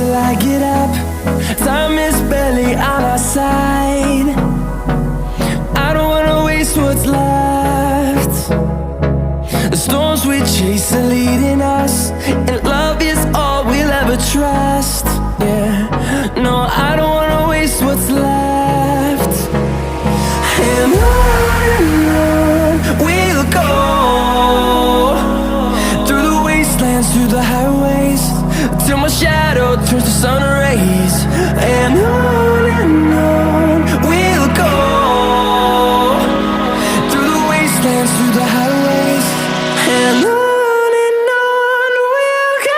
till I get up. Time is barely on our side. I don't wanna waste what's left. The storms we chase are leading us, and love is all we'll ever trust. Yeah, no, I don't wanna waste what's left. And on we'll go, through the wastelands, through the highways, till my shadow turns to sun rays. And on we'll go, through the wastelands, through the highways, and on we'll go.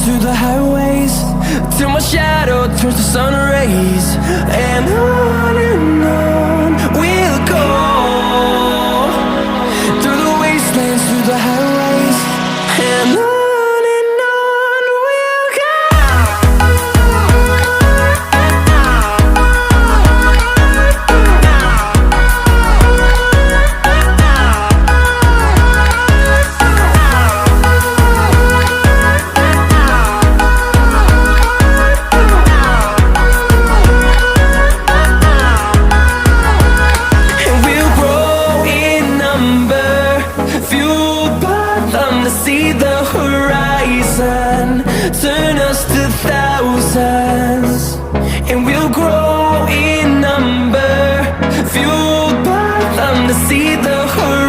Through the highways, till my shadow turns to sun rays. And on we'll go, through the wastelands, through the highways, and on we'll go. To see the horizon turn us to thousands, and we'll grow in number, fueled by them to see the horizon.